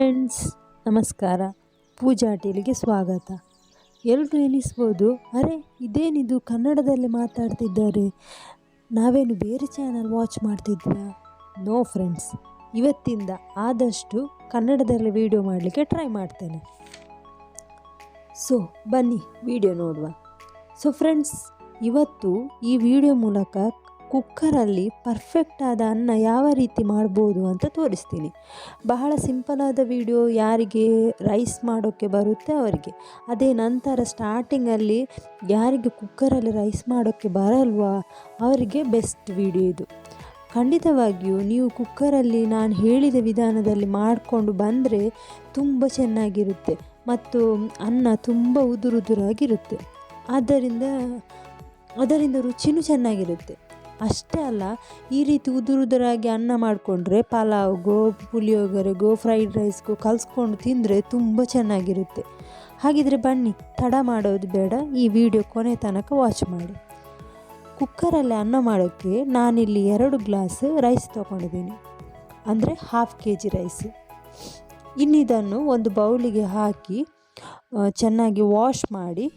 Friends ನಮಸ್ಕಾರ. ಪೂಜಾ ಟೀಲಿಗೆ ಸ್ವಾಗತ. ಎಲ್ಲರೂ ಎನಿಸ್ಬೋದು, ಅರೆ ಇದೇನಿದು ಕನ್ನಡದಲ್ಲಿ ಮಾತಾಡ್ತಿದ್ದಾರೆ, ನಾವೇನು ಬೇರೆ ಚಾನಲ್ ವಾಚ್ ಮಾಡ್ತಿದ್ವಾ? ನೋ ಫ್ರೆಂಡ್ಸ್, ಇವತ್ತಿಂದ ಆದಷ್ಟು ಕನ್ನಡದಲ್ಲಿ ವಿಡಿಯೋ ಮಾಡಲಿಕ್ಕೆ ಟ್ರೈ ಮಾಡ್ತೇನೆ. ಸೊ ಬನ್ನಿ ವಿಡಿಯೋ ನೋಡುವ. ಸೊ ಫ್ರೆಂಡ್ಸ್, ಇವತ್ತು ಈ ವಿಡಿಯೋ ಮೂಲಕ ಕುಕ್ಕರಲ್ಲಿ ಪರ್ಫೆಕ್ಟ್ ಆದ ಅನ್ನ ಯಾವ ರೀತಿ ಮಾಡ್ಬೋದು ಅಂತ ತೋರಿಸ್ತೀನಿ. ಬಹಳ ಸಿಂಪಲಾದ ವಿಡಿಯೋ, ಯಾರಿಗೆ ರೈಸ್ ಮಾಡೋಕ್ಕೆ ಬರುತ್ತೆ ಅವರಿಗೆ. ಅದೇ ನಂತರ ಸ್ಟಾರ್ಟಿಂಗಲ್ಲಿ ಯಾರಿಗೆ ಕುಕ್ಕರಲ್ಲಿ ರೈಸ್ ಮಾಡೋಕ್ಕೆ ಬರಲ್ವಾ ಅವರಿಗೆ ಬೆಸ್ಟ್ ವಿಡಿಯೋ ಇದು. ಖಂಡಿತವಾಗಿಯೂ ನೀವು ಕುಕ್ಕರಲ್ಲಿ ನಾನು ಹೇಳಿದ ವಿಧಾನದಲ್ಲಿ ಮಾಡಿಕೊಂಡು ಬಂದರೆ ತುಂಬ ಚೆನ್ನಾಗಿರುತ್ತೆ ಮತ್ತು ಅನ್ನ ತುಂಬ ಉದುರುದುರಾಗಿರುತ್ತೆ. ಅದರಿಂದ ರುಚಿನೂ ಚೆನ್ನಾಗಿರುತ್ತೆ. ಅಷ್ಟೇ ಅಲ್ಲ, ಈ ರೀತಿ ಉದುರುದುರಾಗಿ ಅನ್ನ ಮಾಡಿಕೊಂಡ್ರೆ ಪಲಾವ್ಗೋ, ಪುಳಿಯೋಗರೆಗೋ, ಫ್ರೈಡ್ ರೈಸ್ಗೋ ಕಲಿಸ್ಕೊಂಡು ತಿಂದರೆ ತುಂಬ ಚೆನ್ನಾಗಿರುತ್ತೆ. ಹಾಗಿದ್ರೆ ಬನ್ನಿ, ತಡ ಮಾಡೋದು ಬೇಡ, ಈ ವಿಡಿಯೋ ಕೊನೆ ತನಕ ವಾಚ್ ಮಾಡಿ. ಕುಕ್ಕರಲ್ಲಿ ಅನ್ನ ಮಾಡೋಕ್ಕೆ ನಾನಿಲ್ಲಿ 2 ಗ್ಲಾಸ್ ರೈಸ್ ತೊಗೊಂಡಿದ್ದೀನಿ, ಅಂದರೆ 1/2 kg ರೈಸ್. ಇನ್ನಿದನ್ನು ಒಂದು ಬೌಲಿಗೆ ಹಾಕಿ ಚೆನ್ನಾಗಿ ವಾಶ್ ಮಾಡಿ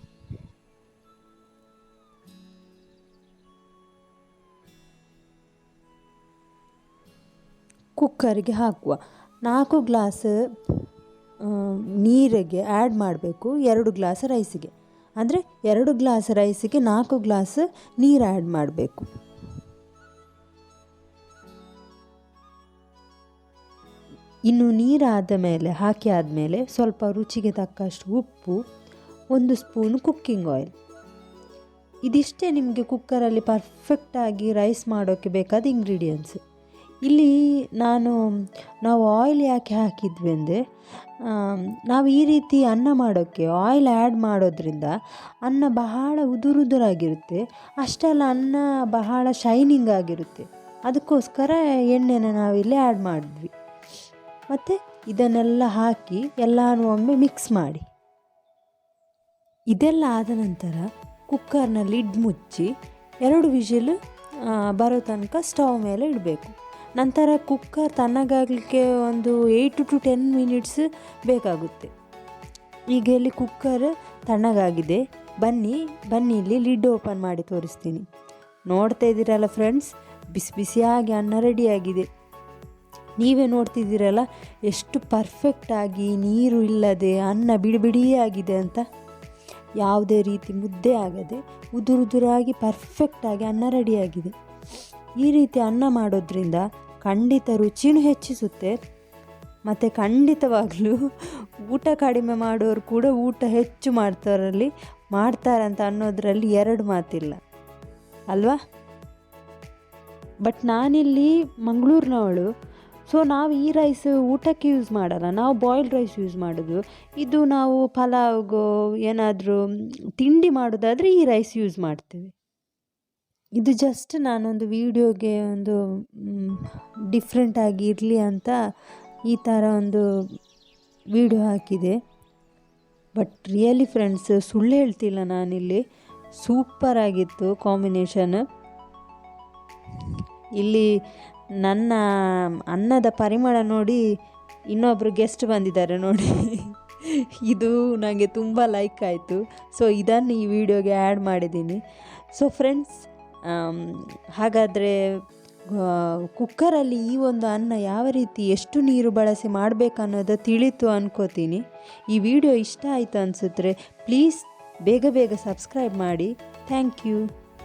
ಕುಕ್ಕರಿಗೆ ಹಾಕುವ. 4 ಗ್ಲಾಸ್ ನೀರಿಗೆ ಆ್ಯಡ್ ಮಾಡಬೇಕು 2 ಗ್ಲಾಸ್ ರೈಸಿಗೆ. ಅಂದರೆ 2 ಗ್ಲಾಸ್ ರೈಸಿಗೆ 4 ಗ್ಲಾಸ್ ನೀರು ಆ್ಯಡ್ ಮಾಡಬೇಕು. ಇನ್ನು ನೀರಾದ ಮೇಲೆ ಹಾಕಿ ಆದಮೇಲೆ ಸ್ವಲ್ಪ ರುಚಿಗೆ ತಕ್ಕಷ್ಟು ಉಪ್ಪು, 1 ಸ್ಪೂನ್ ಕುಕ್ಕಿಂಗ್ ಆಯಿಲ್. ಇದಿಷ್ಟೇ ನಿಮಗೆ ಕುಕ್ಕರಲ್ಲಿ ಪರ್ಫೆಕ್ಟಾಗಿ ರೈಸ್ ಮಾಡೋಕ್ಕೆ ಬೇಕಾದ ಇಂಗ್ರೀಡಿಯೆಂಟ್ಸ್. ಇಲ್ಲಿ ನಾವು ಆಯಿಲ್ ಯಾಕೆ ಹಾಕಿದ್ವಿ ಅಂದರೆ, ನಾವು ಈ ರೀತಿ ಅನ್ನ ಮಾಡೋಕ್ಕೆ ಆಯಿಲ್ ಆ್ಯಡ್ ಮಾಡೋದ್ರಿಂದ ಅನ್ನ ಬಹಳ ಉದುರುದುರಾಗಿರುತ್ತೆ. ಅಷ್ಟೆಲ್ಲ ಅನ್ನ ಬಹಳ ಶೈನಿಂಗ್ ಆಗಿರುತ್ತೆ. ಅದಕ್ಕೋಸ್ಕರ ಎಣ್ಣೆನ ನಾವಿಲ್ಲಿ ಆ್ಯಡ್ ಮಾಡಿದ್ವಿ. ಮತ್ತು ಇದನ್ನೆಲ್ಲ ಹಾಕಿ ಎಲ್ಲನೂ ಒಮ್ಮೆ ಮಿಕ್ಸ್ ಮಾಡಿ. ಇದೆಲ್ಲ ಆದ ನಂತರ ಕುಕ್ಕರ್ನ ಲಿಡ್ ಮುಚ್ಚಿ 2 ವಿಷಿಲ್ ಬರೋ ತನಕ ಸ್ಟವ್ ಮೇಲೆ ಇಡಬೇಕು. ನಂತರ ಕುಕ್ಕರ್ ತಣ್ಣಗಾಗಲಿಕ್ಕೆ ಒಂದು 8 to 10 ಮಿನಿಟ್ಸ್ ಬೇಕಾಗುತ್ತೆ. ಈಗ ಇಲ್ಲಿ ಕುಕ್ಕರ್ ತಣ್ಣಗಾಗಿದೆ. ಬನ್ನಿ ಇಲ್ಲಿ ಲಿಡ್ ಓಪನ್ ಮಾಡಿ ತೋರಿಸ್ತೀನಿ. ನೋಡ್ತಾ ಇದ್ದೀರಲ್ಲ ಫ್ರೆಂಡ್ಸ್, ಬಿಸಿ ಬಿಸಿಯಾಗಿ ಅನ್ನ ರೆಡಿಯಾಗಿದೆ. ನೀವೇ ನೋಡ್ತಿದ್ದೀರಲ್ಲ ಎಷ್ಟು ಪರ್ಫೆಕ್ಟಾಗಿ ನೀರು ಇಲ್ಲದೆ ಅನ್ನ ಬಿಡಿ ಬಿಡಿಯಾಗಿದೆ ಅಂತ. ಯಾವುದೇ ರೀತಿ ಮುದ್ದೆ ಆಗದೆ ಉದುರುದುರಾಗಿ ಪರ್ಫೆಕ್ಟಾಗಿ ಅನ್ನ ರೆಡಿಯಾಗಿದೆ. ಈ ರೀತಿ ಅನ್ನ ಮಾಡೋದ್ರಿಂದ ಖಂಡಿತ ರುಚಿನೂ ಹೆಚ್ಚಿಸುತ್ತೆ ಮತ್ತು ಖಂಡಿತವಾಗಲೂ ಊಟ ಕಡಿಮೆ ಮಾಡೋರು ಕೂಡ ಊಟ ಹೆಚ್ಚು ಮಾಡ್ತಾರಂತ ಅನ್ನೋದರಲ್ಲಿ 2 ಮಾತಿಲ್ಲ ಅಲ್ವಾ. ಬಟ್ ನಾನಿಲ್ಲಿ ಮಂಗಳೂರಿನವಳು, ಸೊ ನಾವು ಈ ರೈಸ್ ಊಟಕ್ಕೆ ಯೂಸ್ ಮಾಡಲ್ಲ, ನಾವು ಬಾಯ್ಲ್ಡ್ ರೈಸ್ ಯೂಸ್ ಮಾಡೋದು. ಇದು ನಾವು ಪಲಾವ್ಗೋ ಏನಾದರೂ ತಿಂಡಿ ಮಾಡೋದಾದರೆ ಈ ರೈಸ್ ಯೂಸ್ ಮಾಡ್ತೇವೆ. ಇದು ಜಸ್ಟ್ ನಾನೊಂದು ವಿಡಿಯೋಗೆ ಒಂದು ಡಿಫ್ರೆಂಟಾಗಿ ಇರಲಿ ಅಂತ ಈ ಥರ ಒಂದು ವಿಡಿಯೋ ಹಾಕಿದೆ. ಬಟ್ ರಿಯಲಿ ಫ್ರೆಂಡ್ಸ್, ಸುಳ್ಳು ಹೇಳ್ತಿಲ್ಲ ನಾನಿಲ್ಲಿ, ಸೂಪರಾಗಿತ್ತು ಕಾಂಬಿನೇಷನ್. ಇಲ್ಲಿ ನನ್ನ ಅನ್ನದ ಪರಿಮಳ ನೋಡಿ ಇನ್ನೊಬ್ಬರು ಗೆಸ್ಟ್ ಬಂದಿದ್ದಾರೆ ನೋಡಿ. ಇದು ನನಗೆ ತುಂಬ ಲೈಕ್ ಆಯಿತು. ಸೊ ಇದನ್ನು ಈ ವಿಡಿಯೋಗೆ ಆ್ಯಡ್ ಮಾಡಿದ್ದೀನಿ. ಸೊ ಫ್ರೆಂಡ್ಸ್, ಹಾಗಾದರೆ ಕುಕ್ಕರಲ್ಲಿ ಈ ಒಂದು ಅನ್ನ ಯಾವ ರೀತಿ ಎಷ್ಟು ನೀರು ಬಳಸಿ ಮಾಡಬೇಕನ್ನೋದು ತಿಳಿತು ಅನ್ಕೋತೀನಿ. ಈ ವಿಡಿಯೋ ಇಷ್ಟ ಆಯಿತು ಅನಿಸಿದ್ರೆ ಪ್ಲೀಸ್ ಬೇಗ ಸಬ್ಸ್ಕ್ರೈಬ್ ಮಾಡಿ. Thank you.